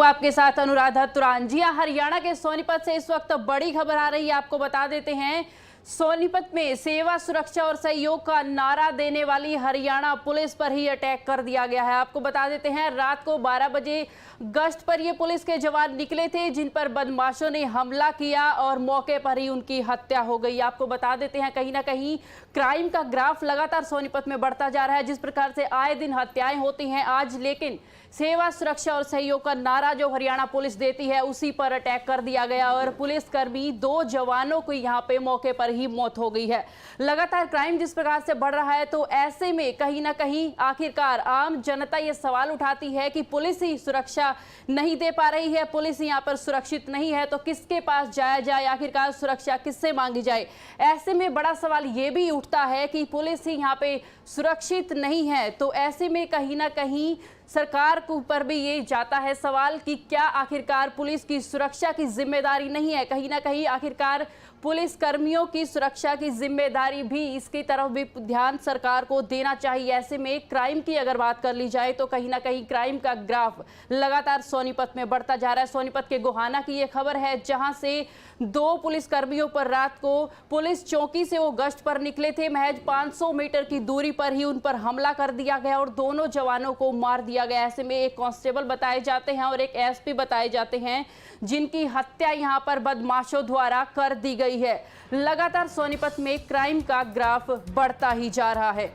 आपके साथ अनुराधा तुरान। जी हाँ, हरियाणा के सोनीपत से इस वक्त बड़ी खबर आ रही है। आपको बता देते हैं, सोनीपत में सेवा, सुरक्षा और सहयोग का नारा देने वाली हरियाणा पुलिस पर ही अटैक कर दिया गया है। आपको बता देते हैं, रात को 12 बजे गश्त पर ये पुलिस के जवान निकले थे, जिन पर बदमाशों ने हमला किया और मौके पर ही उनकी हत्या हो गई। आपको बता देते हैं, कहीं ना कहीं क्राइम का ग्राफ लगातार सोनीपत में बढ़ता जा रहा है। जिस प्रकार से आए दिन हत्याएं होती हैं, आज लेकिन सेवा, सुरक्षा और सहयोग का नारा जो हरियाणा पुलिस देती है, उसी पर अटैक कर दिया गया और पुलिसकर्मी 2 जवानों को यहां पे मौके पर ही मौत हो गई है। लगातार क्राइम जिस प्रकार से बढ़ रहा है, तो ऐसे में कहीं ना कहीं आखिरकार आम जनता ये सवाल उठाती है कि पुलिस ही सुरक्षा नहीं दे पा रही है, पुलिस यहां पर सुरक्षित नहीं है, तो किसके पास जाया जाए, आखिरकार सुरक्षा किससे मांगी जाए। ऐसे में बड़ा सवाल ये भी उठता है कि पुलिस ही यहाँ पे सुरक्षित नहीं है, तो ऐसे में कहीं ना कहीं सरकार के ऊपर भी ये जाता है सवाल कि क्या आखिरकार पुलिस की सुरक्षा की जिम्मेदारी नहीं है। कहीं ना कहीं आखिरकार पुलिस कर्मियों की सुरक्षा की जिम्मेदारी भी, इसकी तरफ भी ध्यान सरकार को देना चाहिए। ऐसे में क्राइम की अगर बात कर ली जाए, तो कहीं ना कहीं क्राइम का ग्राफ लगातार सोनीपत में बढ़ता जा रहा है। सोनीपत के गोहाना की ये खबर है, जहां से 2 पुलिस कर्मियों पर रात को पुलिस चौकी से वो गश्त पर निकले थे, महज 500 मीटर की दूरी पर ही उन पर हमला कर दिया गया और दोनों जवानों को मार दिया गया। ऐसे में एक कांस्टेबल बताए जाते हैं और एक एसपी बताए जाते हैं, जिनकी हत्या यहां पर बदमाशों द्वारा कर दी गई है। लगातार सोनीपत में क्राइम का ग्राफ बढ़ता ही जा रहा है।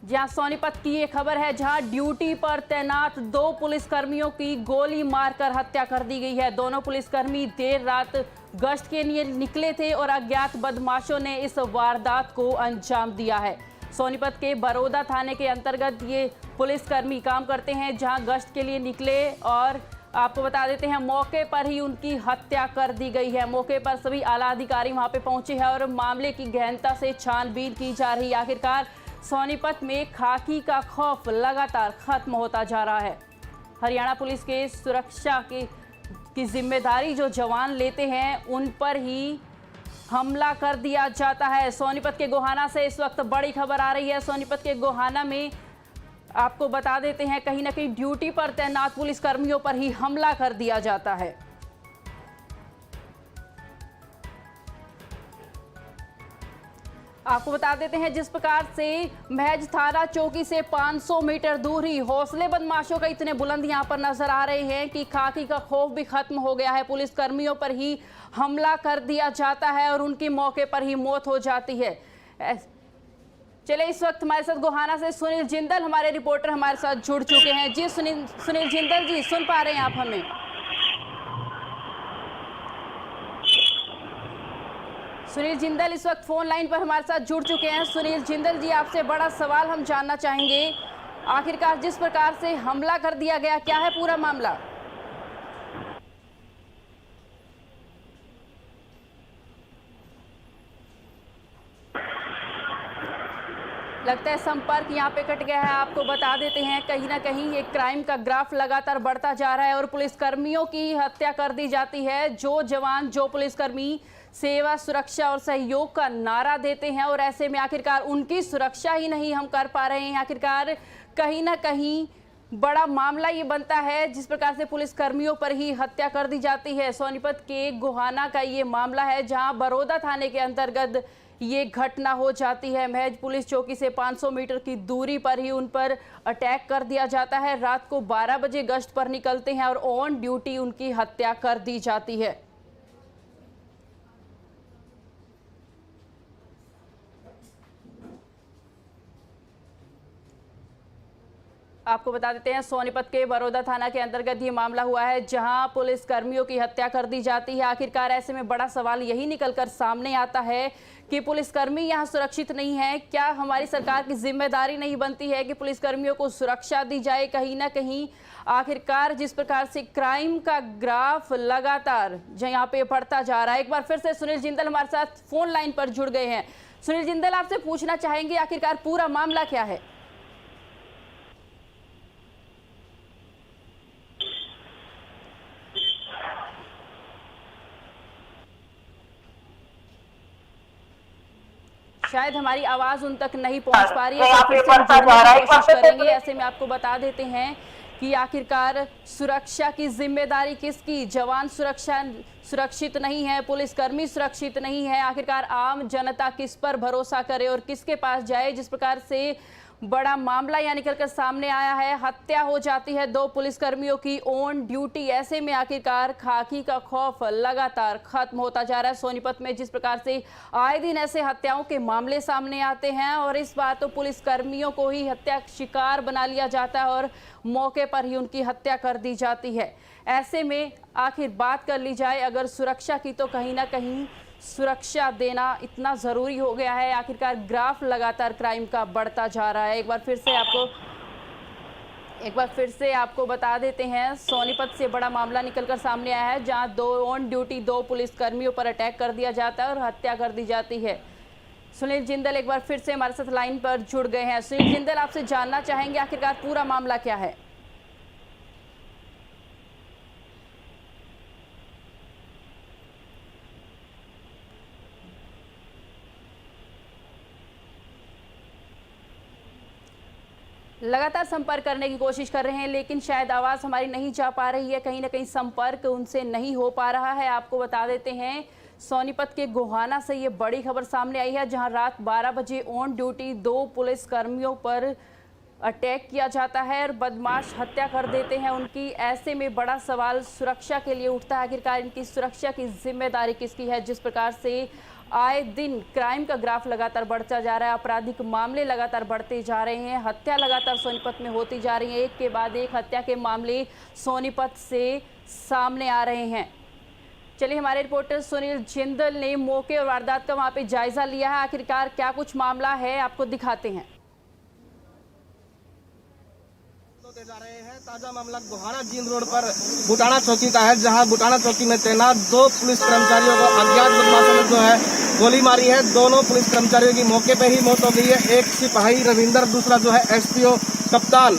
जहां सोनीपत की ये खबर है, जहां ड्यूटी पर तैनात 2 पुलिसकर्मियों की गोली मारकर हत्या कर दी गई है। दोनों पुलिसकर्मी देर रात गश्त के लिए निकले थे और अज्ञात बदमाशों ने इस वारदात को अंजाम दिया है। सोनीपत के बरोदा थाने के अंतर्गत ये पुलिसकर्मी काम करते हैं, जहां गश्त के लिए निकले और आपको बता देते हैं, मौके पर ही उनकी हत्या कर दी गई है। मौके पर सभी आला अधिकारी वहां पे पहुंचे हैं और मामले की गहनता से छानबीन की जा रही है। आखिरकार सोनीपत में खाकी का खौफ लगातार खत्म होता जा रहा है। हरियाणा पुलिस के सुरक्षा की जिम्मेदारी जो जवान लेते हैं, उन पर ही हमला कर दिया जाता है। सोनीपत के गोहाना से इस वक्त बड़ी खबर आ रही है। सोनीपत के गोहाना में आपको बता देते हैं, कहीं ना कहीं ड्यूटी पर तैनात पुलिसकर्मियों पर ही हमला कर दिया जाता है। आपको बता देते हैं, जिस प्रकार से महज थाना चौकी से 500 मीटर दूर ही हौसले बदमाशों का इतने बुलंद यहां पर नजर आ रहे हैं कि खाकी का खौफ भी खत्म हो गया है। पुलिस कर्मियों पर ही हमला कर दिया जाता है और उनकी मौके पर ही मौत हो जाती है। चले, इस वक्त हमारे साथ गोहाना से सुनील जिंदल हमारे रिपोर्टर हमारे साथ जुड़ चुके हैं। जी सुनील जिंदल जी, सुन पा रहे हैं आप हमें? सुनील जिंदल इस वक्त फोन लाइन पर हमारे साथ जुड़ चुके हैं। सुनील जिंदल जी, आपसे बड़ा सवाल हम जानना चाहेंगे, आखिरकार जिस प्रकार से हमला कर दिया गया, क्या है पूरा मामला? लगता है संपर्क यहाँ पे कट गया है। आपको बता देते हैं, कहीं ना कहीं ये क्राइम का ग्राफ लगातार बढ़ता जा रहा है और पुलिसकर्मियों की हत्या कर दी जाती है। जो जवान, जो पुलिसकर्मी सेवा, सुरक्षा और सहयोग का नारा देते हैं, और ऐसे में आखिरकार उनकी सुरक्षा ही नहीं हम कर पा रहे हैं। आखिरकार कहीं ना कहीं बड़ा मामला ये बनता है, जिस प्रकार से पुलिसकर्मियों पर ही हत्या कर दी जाती है। सोनीपत के गोहाना का ये मामला है, जहां बरोदा थाने के अंतर्गत ये घटना हो जाती है। महज पुलिस चौकी से 500 मीटर की दूरी पर ही उन पर अटैक कर दिया जाता है। रात को 12 बजे गश्त पर निकलते हैं और ऑन ड्यूटी उनकी हत्या कर दी जाती है। आपको बता देते हैं, सोनीपत के बरोदा थाना के अंतर्गत ये मामला हुआ है, जहां पुलिस कर्मियों की हत्या कर दी जाती है। आखिरकार ऐसे में बड़ा सवाल यही निकलकर सामने आता है कि पुलिसकर्मी यहां सुरक्षित नहीं है। क्या हमारी सरकार की जिम्मेदारी नहीं बनती है कि पुलिसकर्मियों को सुरक्षा दी जाए? कहीं ना कहीं आखिरकार जिस प्रकार से क्राइम का ग्राफ लगातार यहाँ पे बढ़ता जा रहा है। एक बार फिर से सुनील जिंदल हमारे साथ फोन लाइन पर जुड़ गए हैं। सुनील जिंदल, आपसे पूछना चाहेंगे, आखिरकार पूरा मामला क्या है? शायद हमारी आवाज उन तक नहीं पहुंच पा रही है, तो फिर से हम जुड़ने की कोशिश करेंगे। ऐसे में आपको बता देते हैं कि आखिरकार सुरक्षा की जिम्मेदारी किसकी? जवान सुरक्षित नहीं है, पुलिसकर्मी सुरक्षित नहीं है, आखिरकार आम जनता किस पर भरोसा करे और किसके पास जाए? जिस प्रकार से बड़ा मामला यहाँ निकलकर सामने आया है, हत्या हो जाती है 2 पुलिसकर्मियों की ऑन ड्यूटी। ऐसे में आखिरकार खाकी का खौफ लगातार खत्म होता जा रहा है सोनीपत में। जिस प्रकार से आए दिन ऐसे हत्याओं के मामले सामने आते हैं और इस बार तो पुलिसकर्मियों को ही हत्या शिकार बना लिया जाता है और मौके पर ही उनकी हत्या कर दी जाती है। ऐसे में आखिर बात कर ली जाए अगर सुरक्षा की, तो कहीं ना कहीं सुरक्षा देना इतना ज़रूरी हो गया है। आखिरकार ग्राफ लगातार क्राइम का बढ़ता जा रहा है। एक बार फिर से आपको बता देते हैं, सोनीपत से बड़ा मामला निकलकर सामने आया है, जहां 2 ऑन ड्यूटी 2 पुलिसकर्मियों पर अटैक कर दिया जाता है और हत्या कर दी जाती है। सुनील जिंदल एक बार फिर से हमारे साथ लाइन पर जुड़ गए हैं। सुनील जिंदल, आपसे जानना चाहेंगे आखिरकार पूरा मामला क्या है? लगातार संपर्क करने की कोशिश कर रहे हैं, लेकिन शायद आवाज़ हमारी नहीं जा पा रही है, कहीं ना कहीं संपर्क उनसे नहीं हो पा रहा है। आपको बता देते हैं, सोनीपत के गोहाना से ये बड़ी खबर सामने आई है, जहां रात 12 बजे ऑन ड्यूटी 2 पुलिसकर्मियों पर अटैक किया जाता है और बदमाश हत्या कर देते हैं उनकी। ऐसे में बड़ा सवाल सुरक्षा के लिए उठता है, आखिरकार इनकी सुरक्षा की जिम्मेदारी किसकी है? जिस प्रकार से आए दिन क्राइम का ग्राफ लगातार बढ़ता जा रहा है, आपराधिक मामले लगातार बढ़ते जा रहे हैं, हत्या लगातार सोनीपत में होती जा रही है, एक के बाद एक हत्या के मामले सोनीपत से सामने आ रहे हैं। चलिए, हमारे रिपोर्टर सुनील जिंदल ने मौके और वारदात का वहां पे जायजा लिया है, आखिरकार क्या कुछ मामला है आपको दिखाते हैं। जा रहे हैं ताजा मामला गोहाना जींद रोड पर बुटाना चौकी का है, जहां बुटाना चौकी में तैनात 2 पुलिस कर्मचारियों को अज्ञात बदमाशों ने जो है गोली मारी है। दोनों पुलिस कर्मचारियों की मौके पर ही मौत हो गई है। एक सिपाही रविंदर, दूसरा जो है एसपीओ कप्तान,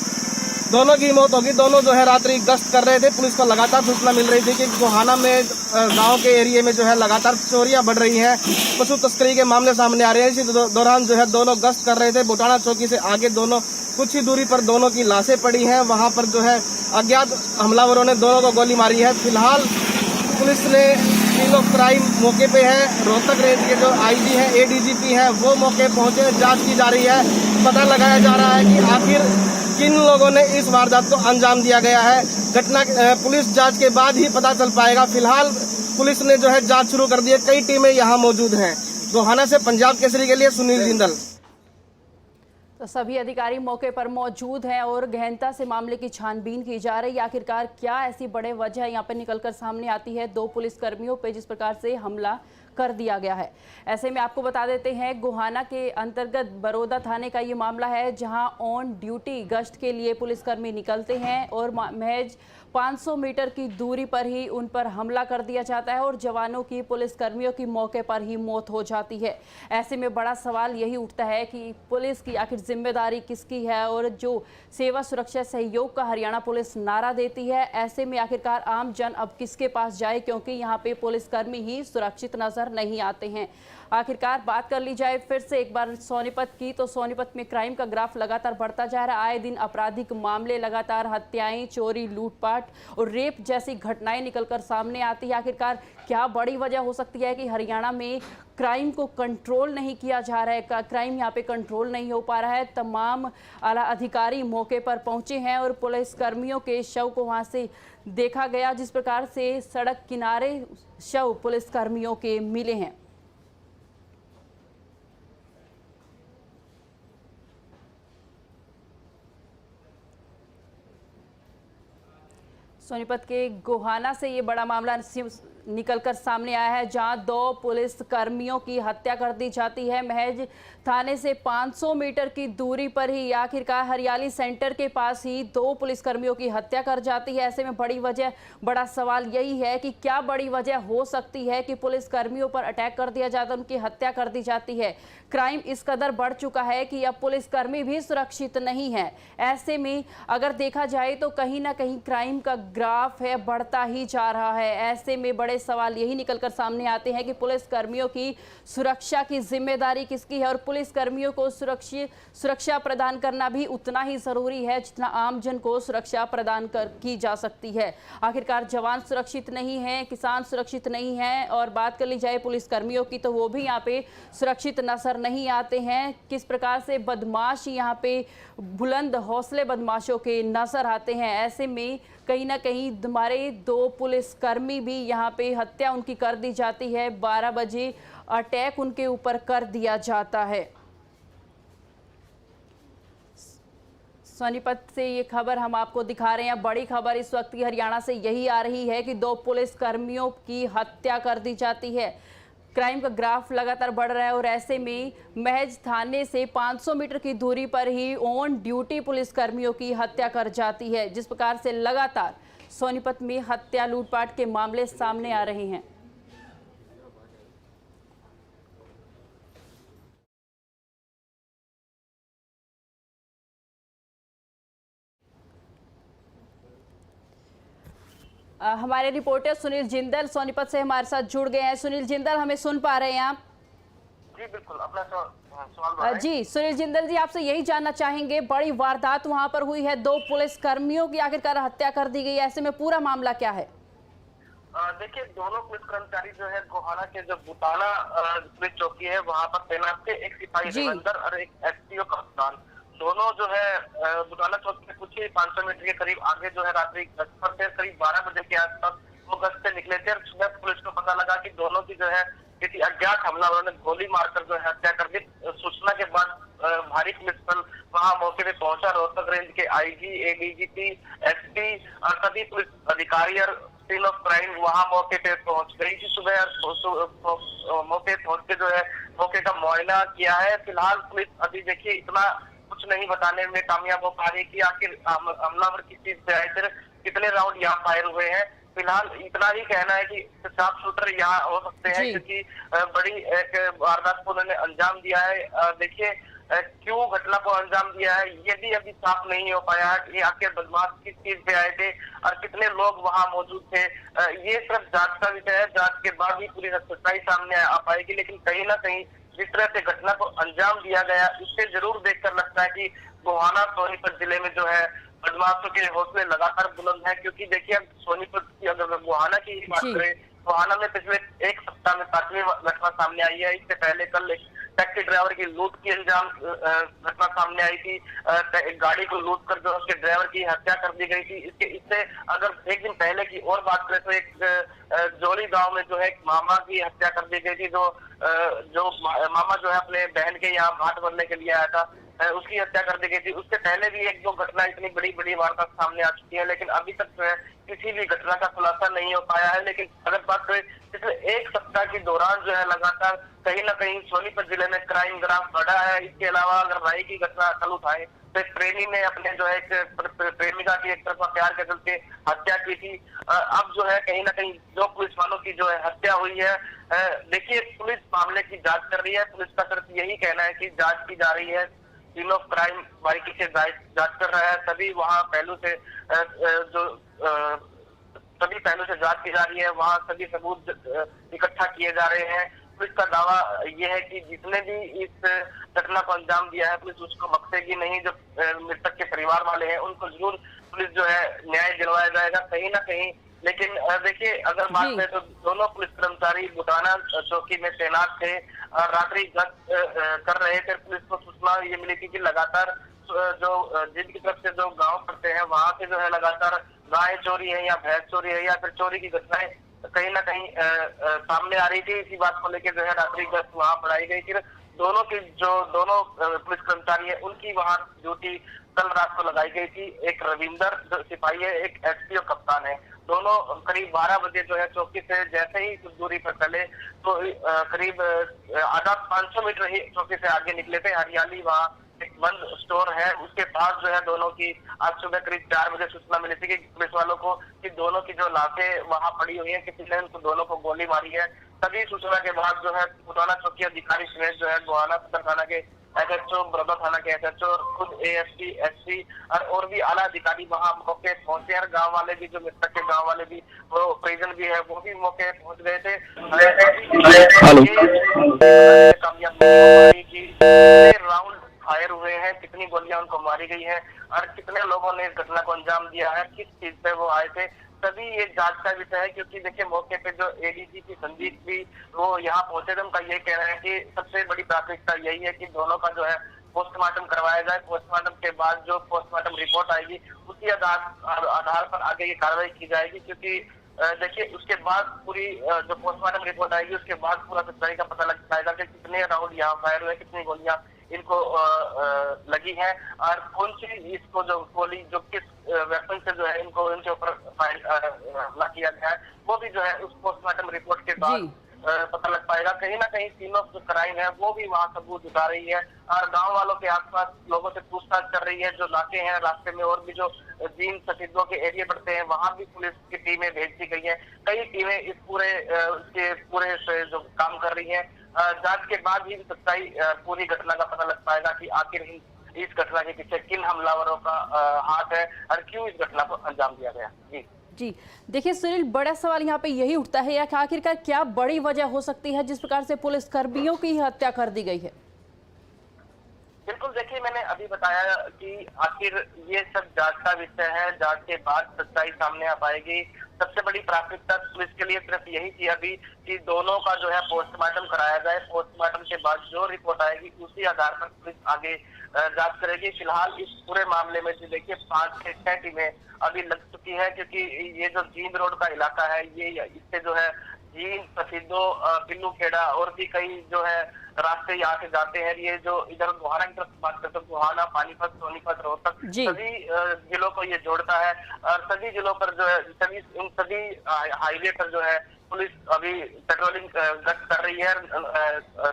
दोनों की मौत होगी। दोनों जो है रात्रि गश्त कर रहे थे। पुलिस को लगातार सूचना मिल रही थी कि गोहाना में गांव के एरिया में जो है लगातार चोरियां बढ़ रही हैं, पशु तस्करी के मामले सामने आ रहे हैं। इसी दौरान जो है दोनों गश्त कर रहे थे। बुटाना चौकी से आगे दोनों कुछ ही दूरी पर दोनों की लाशें पड़ी हैं। वहां पर जो है अज्ञात हमलावरों ने दोनों को गोली मारी है। फिलहाल पुलिस ने सीन ऑफ क्राइम मौके पे है। रोहतक रेंज के जो आईजी हैं, एडीजीपी हैं, वो मौके पहुंचे, जांच की जा रही है। पता लगाया जा रहा है कि आखिर किन लोगों ने इस वारदात को अंजाम दिया गया है। घटना पुलिस जांच के बाद ही पता चल पाएगा। फिलहाल पुलिस ने जो है जांच शुरू कर दी है। कई टीमें यहाँ मौजूद हैं। गोहाना से पंजाब केसरी के लिए सुनील जिंदल। तो सभी अधिकारी मौके पर मौजूद हैं और गहनता से मामले की छानबीन की जा रही है। आखिरकार क्या ऐसी बड़े वजह यहाँ पर निकलकर सामने आती है 2 पुलिसकर्मियों पे जिस प्रकार से हमला कर दिया गया है। ऐसे में आपको बता देते हैं, गोहाना के अंतर्गत बरोदा थाने का ये मामला है, जहां ऑन ड्यूटी गश्त के लिए पुलिसकर्मी निकलते हैं और महज 500 मीटर की दूरी पर ही उन पर हमला कर दिया जाता है और जवानों की, पुलिसकर्मियों की मौके पर ही मौत हो जाती है। ऐसे में बड़ा सवाल यही उठता है कि पुलिस की आखिर जिम्मेदारी किसकी है और जो सेवा सुरक्षा सहयोग का हरियाणा पुलिस नारा देती है, ऐसे में आखिरकार आम जन अब किसके पास जाए, क्योंकि यहाँ पे पुलिसकर्मी ही सुरक्षित नजर नहीं आते हैं। आखिरकार बात कर ली जाए फिर से एक बार सोनीपत की, तो सोनीपत में क्राइम का ग्राफ लगातार बढ़ता जा रहा है। आए दिन आपराधिक मामले लगातार, हत्याएं, चोरी, लूटपाट और रेप जैसी घटनाएं निकलकर सामने आती है। आखिरकार क्या बड़ी वजह हो सकती है कि हरियाणा में क्राइम को कंट्रोल नहीं किया जा रहा है, क्राइम यहाँ पे कंट्रोल नहीं हो पा रहा है। तमाम आला अधिकारी मौके पर पहुंचे हैं और पुलिस कर्मियों के शव को वहां से देखा गया, जिस प्रकार से सड़क किनारे शव पुलिस कर्मियों के मिले हैं। सोनीपत के गोहाना से ये बड़ा मामला निकलकर सामने आया है, जहां 2 पुलिस कर्मियों की हत्या कर दी जाती है। महज थाने से 500 मीटर की दूरी पर ही आखिरकार हरियाली सेंटर के पास ही 2 पुलिसकर्मियों की हत्या कर जाती है। ऐसे में बड़ा सवाल यही है कि क्या बड़ी वजह हो सकती है कि पुलिसकर्मियों पर अटैक कर दिया जाता है, उनकी हत्या कर दी जाती है। क्राइम इस कदर बढ़ चुका है कि अब पुलिसकर्मी भी सुरक्षित नहीं है। ऐसे में अगर देखा जाए तो कहीं ना कहीं क्राइम का ग्राफ है बढ़ता ही जा रहा है। ऐसे में बड़े बड़े सवाल यही निकलकर सामने आते हैं कि पुलिस कर्मियों की सुरक्षा की जिम्मेदारी किसकी है और पुलिस कर्मियों को सुरक्षा प्रदान करना भी उतना ही जरूरी है जितना आमजन को सुरक्षा प्रदान की जा सकती है। आखिरकार जवान सुरक्षित नहीं है, किसान सुरक्षित नहीं है और बात कर ली जाए पुलिस कर्मियों की तो वो भी यहाँ पे सुरक्षित नजर नहीं आते हैं। किस प्रकार से बदमाश यहाँ पे बुलंद हौसले बदमाशों के नजर आते हैं। ऐसे में कहीं ना कहीं हमारे 2 पुलिसकर्मी भी यहाँ पे हत्या उनकी कर दी जाती है। 12 बजे अटैक उनके ऊपर कर दिया जाता है। सोनीपत से ये खबर हम आपको दिखा रहे हैं। बड़ी खबर इस वक्त की हरियाणा से यही आ रही है कि 2 पुलिसकर्मियों की हत्या कर दी जाती है। क्राइम का ग्राफ लगातार बढ़ रहा है और ऐसे में महज थाने से 500 मीटर की दूरी पर ही ऑन ड्यूटी पुलिसकर्मियों की हत्या कर जाती है। जिस प्रकार से लगातार सोनीपत में हत्या लूटपाट के मामले सामने आ रहे हैं। हमारे रिपोर्टर सुनील जिंदल सोनीपत से हमारे साथ जुड़ गए हैं। सुनील जिंदल, हमें सुन पा रहे हैं आप? जी बिल्कुल, अपना सवाल जी सुनील जिंदल जी, आपसे यही जानना चाहेंगे, बड़ी वारदात वहां पर हुई है, 2 पुलिस कर्मियों की आखिरकार हत्या कर दी गई, ऐसे में पूरा मामला क्या है? देखिए, दोनों पुलिस कर्मचारी जो है गोहाना के जो बुटाना पुलिस चौकी है वहाँ पर तैनात थे। एक सिपाही देवेंद्र और एक एसपीओ कप्तान, दोनों जो है बुटाना चौकी से कुछ ही 500 मीटर के करीब आगे जो है रात्रि गश्त पर थे। करीब 12 बजे के आसपास वो गश्त से निकले थे और सुबह पुलिस को पता लगा कि दोनों की जो है किसी अज्ञात हमलावरों ने गोली मारकर जो है हत्या कर दी। सूचना के बाद भारी पुलिस बल वहाँ मौके पे पहुंचा। रोहतक रेंज के आईजी, एडीजीपी, एसपी और सभी पुलिस अधिकारी और सीन ऑफ क्राइम वहाँ मौके पे पहुंच गई थी। सुबह मौके पहुंच के जो है मौके का मुआयना किया है। फिलहाल पुलिस अभी देखिए इतना कुछ नहीं बताने में कामयाब हो पा रही कि आखिर हमलावर किस चीज से आए थे, कितने राउंड यहाँ फायर हुए हैं। फिलहाल इतना ही कहना है कि साफ शूटर यहाँ हो सकते हैं क्योंकि बड़ी एक वारदात को उन्होंने अंजाम दिया है। देखिए क्यों घटना को अंजाम दिया है ये भी अभी साफ नहीं हो पाया है कि आखिर बदमाश किस चीज पे आए थे और कितने लोग वहां मौजूद थे। ये सिर्फ जांच का विषय है, जांच के बाद ही पूरी सच्चाई सामने आ पाएगी। लेकिन कहीं ना कहीं जिस तरह से घटना को अंजाम दिया गया इससे जरूर देखकर लगता है कि गोहाना सोनीपत जिले में जो है बदमाशों के हौसले लगातार बुलंद है। क्योंकि देखिए अब सोनीपत की अगर गोहाना की बात करें, गोहाना में पिछले 1 सप्ताह में 7वीं घटना सामने आई है। इससे पहले कल टैक्सी ड्राइवर की लूट की अंजाम घटना सामने आई थी। गाड़ी को लूट कर जो उसके ड्राइवर की हत्या कर दी गई थी। इससे अगर एक दिन पहले की और बात करें तो एक जोली गांव में जो है मामा की हत्या कर दी गई थी। जो मामा जो है अपने बहन के यहाँ भात भरने के लिए आया था, उसकी हत्या कर दी गई थी। उससे पहले भी 1-2 घटना इतनी बड़ी वारदात सामने आ चुकी है, लेकिन अभी तक जो है किसी भी घटना का खुलासा नहीं हो पाया है। लेकिन अगर बात करें पिछले 1 सप्ताह के दौरान जो है लगातार कहीं ना कहीं सोनीपत जिले में क्राइम ग्राफ बढ़ा है। इसके अलावा अगर राई की घटना कल उठाए तो एक प्रेमी ने अपने जो है प्रेमिका की एक तरफा प्यार के चलते हत्या की थी। अब जो है कहीं ना कहीं 2 पुलिस वालों की जो है हत्या हुई है। देखिए पुलिस मामले की जांच कर रही है। पुलिस का सिर्फ यही कहना है कि जांच की जा रही है, सीन ऑफ क्राइम बारीकी से जांच कर रहा है। सभी वहाँ पहलू से सभी पहलू से जांच की जा रही है। वहाँ सभी सबूत इकट्ठा किए जा रहे हैं। पुलिस का दावा यह है कि जितने भी इस घटना को अंजाम दिया है पुलिस उसको बख्शेगी नहीं। जो मृतक के परिवार वाले हैं उनको जरूर पुलिस जो है न्याय दिलवाया जाएगा कहीं ना कहीं। लेकिन देखिए अगर बात करें तो दोनों पुलिस कर्मचारी बुटाना चौकी में तैनात थे और रात्रि गश्त कर रहे थे। पुलिस को सूचना ये मिली थी कि लगातार जो जिनकी तरफ से जो गांव पड़ते हैं वहां से जो है लगातार गाय चोरी है या भैंस चोरी है या फिर चोरी की घटनाएं कहीं ना कहीं सामने आ रही थी। इसी बात को लेकर जो है रात्रि गश्त वहां बढ़ाई गई थी। दोनों पुलिस कर्मचारी है उनकी वहां ड्यूटी कल रात को लगाई गई थी। एक रविंदर जो सिपाही है, एक एसपीओ कप्तान है। दोनों करीब 12 बजे जो है चौकी से जैसे ही कुछ दूरी पर चले तो करीब आधा 500 मीटर ही चौकी से आगे निकले थे। हरियाली वहाँ एक बंद स्टोर है, उसके पास जो है दोनों की आज सुबह करीब 4 बजे सूचना मिली थी कि पुलिस वालों को कि दोनों की जो लाशें वहां पड़ी हुई है, किसी ने उनको दोनों को गोली मारी है। तभी सूचना के बाद जो है बुटाना चौकी अधिकारी समेत जो है गोहाना सदर थाना के एसएचओ, बड़ौदा थाना के एसएचओ और खुद एएसपी, एसपी और भी आला अधिकारी वहां मौके पहुंचे हैं। गांव वाले भी, जो मृतक के गांव वाले भी, वो परिजन भी है, वो भी मौके पहुंच गए थे। कामयाब की राउंड फायर हुए हैं, कितनी गोलियां उनको मारी गई है और कितने लोगों ने इस घटना को अंजाम दिया है, किस चीज पे वो आए थे, सभी ये जांच का विषय है। क्योंकि देखिए मौके पे जो एडीजीपी संदीप भी वो यहाँ पहुंचे थे, उनका ये कहना है कि सबसे बड़ी प्राथमिकता यही है कि दोनों का जो है पोस्टमार्टम करवाया जाए। पोस्टमार्टम के बाद जो पोस्टमार्टम रिपोर्ट आएगी उसी आधार पर आगे की कार्रवाई की जाएगी। क्योंकि देखिए उसके बाद पूरी जो पोस्टमार्टम रिपोर्ट आएगी उसके बाद पूरा सच्चाई का पता लग जाएगा कि कितने राउंड यहाँ फायर हुए, कितनी गोलियां इनको लगी है और कौन सी इसको जो गोली जो किस वेपन से जो है इनको इनके ऊपर हमला किया गया है, वो भी जो है उस पोस्टमार्टम रिपोर्ट के बाद पता लग पाएगा। कहीं ना कहीं तीनों जो क्राइम है वो भी वहाँ सबूत जुटा रही है और गांव वालों के आसपास लोगों से पूछताछ कर रही है। जो नाके हैं रास्ते में और भी जो जीन सफेदों के एरिया पड़ते हैं वहां भी पुलिस की टीमें भेज दी गई है। कई टीमें इस पूरे से जो काम कर रही है। जांच के बाद ही सच्चाई पूरी घटना का पता लग पाएगा कि आखिर इस घटना के पीछे किन हमलावरों का हाथ है और क्यों इस घटना को अंजाम दिया गया। जी देखिए सुनील, बड़ा सवाल यहाँ पे यही उठता है या कि आखिरकार क्या बड़ी वजह हो सकती है जिस प्रकार से पुलिस कर्मियों की हत्या कर दी गई है? बिल्कुल, देखिए मैंने अभी बताया कि आखिर ये सब जांच का विषय है। जांच के बाद सच्चाई सामने आ पाएगी। सबसे बड़ी प्राथमिकता पुलिस के लिए सिर्फ यही थी अभी कि दोनों का जो है पोस्टमार्टम कराया जाए। पोस्टमार्टम के बाद जो रिपोर्ट आएगी उसी आधार पर पुलिस आगे जांच करेगी। फिलहाल इस पूरे मामले में जो देखिए 5 से 6 टीमें अभी लग चुकी है। क्योंकि ये जो जींद रोड का इलाका है ये इससे जो है जींद, सफेदो, बिल्लू खेड़ा और भी कई जो है रास्ते यहाँ से जाते हैं। ये जो इधर गोहाना की तरफ बात करते हैं, गोहाना, पानीपत, सोनीपत, रोहतक सभी जिलों को ये जोड़ता है और सभी जिलों पर जो है इन सभी हाईवे पर जो है पुलिस अभी पेट्रोलिंग गश्त कर रही है।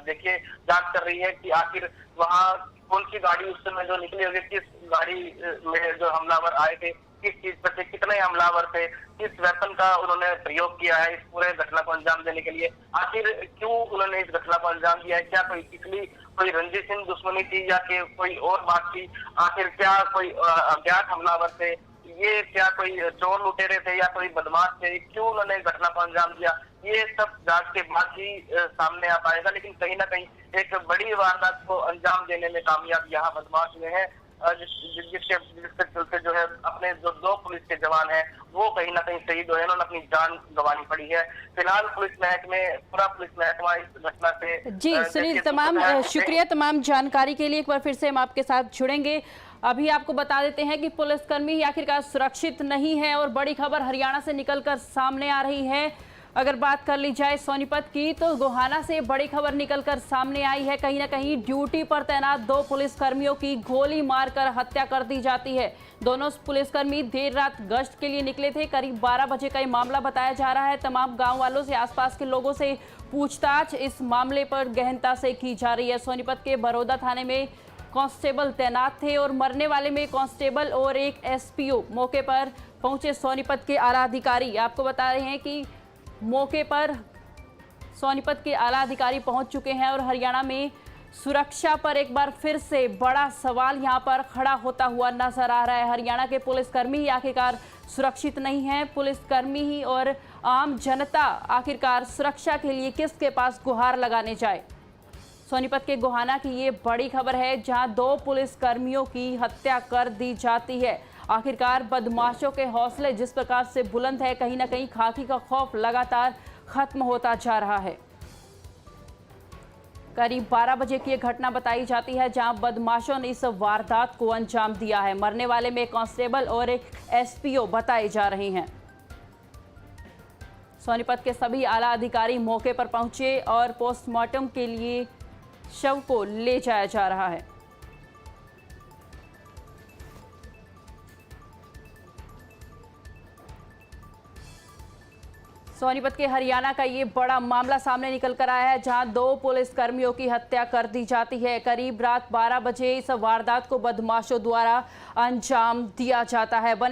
देखिए जांच कर रही है कि आखिर वहाँ कौन सी गाड़ी उस समय जो निकली होगी, किस गाड़ी में जो हमलावर आए थे, किस चीज पर थे, कितने हमलावर थे, किस वेपन का उन्होंने प्रयोग किया है इस पूरे घटना को अंजाम देने के लिए, आखिर क्यों उन्होंने इस घटना को अंजाम दिया है, क्या कोई पिछली कोई रंजिश दुश्मनी थी या कि कोई और बात थी, आखिर क्या कोई अज्ञात हमलावर थे, ये क्या कोई चोर लुटेरे थे या कोई बदमाश थे, क्यों उन्होंने इस घटना को अंजाम दिया, ये सब जांच के बाद ही सामने आ पाएगा। लेकिन कहीं ना कहीं एक बड़ी वारदात को अंजाम देने में कामयाब यहाँ बदमाश हुए हैं जिसके चलते जो है अपने जो 2 पुलिस के जवान हैं वो कहीं ना कहीं शहीद हुए हैं, उन्होंने अपनी जान गंवानी पड़ी है। फिलहाल पूरा पुलिस महकमा इस घटना से जी सुनील, तमाम शुक्रिया तमाम जानकारी के लिए। एक बार फिर से हम आपके साथ जुड़ेंगे। अभी आपको बता देते हैं कि पुलिसकर्मी आखिरकार सुरक्षित नहीं है और बड़ी खबर हरियाणा से निकलकर सामने आ रही है। अगर बात कर ली जाए सोनीपत की तो गोहाना से बड़ी खबर निकलकर सामने आई है। कहीं ना कहीं ड्यूटी पर तैनात 2 पुलिसकर्मियों की गोली मारकर हत्या कर दी जाती है। दोनों पुलिसकर्मी देर रात गश्त के लिए निकले थे। करीब 12 बजे का ये मामला बताया जा रहा है। तमाम गांव वालों से, आसपास के लोगों से पूछताछ इस मामले पर गहनता से की जा रही है। सोनीपत के बड़ौदा थाने में कांस्टेबल तैनात थे और मरने वाले में कांस्टेबल और एक एसपीओ। मौके पर पहुंचे सोनीपत के आला अधिकारी। आपको बता रहे हैं कि मौके पर सोनीपत के आला अधिकारी पहुंच चुके हैं और हरियाणा में सुरक्षा पर एक बार फिर से बड़ा सवाल यहां पर खड़ा होता हुआ नजर आ रहा है। हरियाणा के पुलिसकर्मी ही आखिरकार सुरक्षित नहीं हैं। पुलिसकर्मी ही और आम जनता आखिरकार सुरक्षा के लिए किसके पास गुहार लगाने जाए। सोनीपत के गोहाना की ये बड़ी खबर है जहां 2 पुलिसकर्मियों की हत्या कर दी जाती है। आखिरकार बदमाशों के हौसले जिस प्रकार से बुलंद है, कहीं ना कहीं खाकी का खौफ लगातार खत्म होता जा रहा है। करीब 12 बजे की यह घटना बताई जाती है जहां बदमाशों ने इस वारदात को अंजाम दिया है। मरने वाले में कांस्टेबल और एक एसपीओ बताए जा रहे हैं। सोनीपत के सभी आला अधिकारी मौके पर पहुंचे और पोस्टमार्टम के लिए शव को ले जाया जा रहा है। सोनीपत के हरियाणा का ये बड़ा मामला सामने निकल कर आया है जहां 2 पुलिसकर्मियों की हत्या कर दी जाती है। करीब रात 12 बजे इस वारदात को बदमाशों द्वारा अंजाम दिया जाता है। बने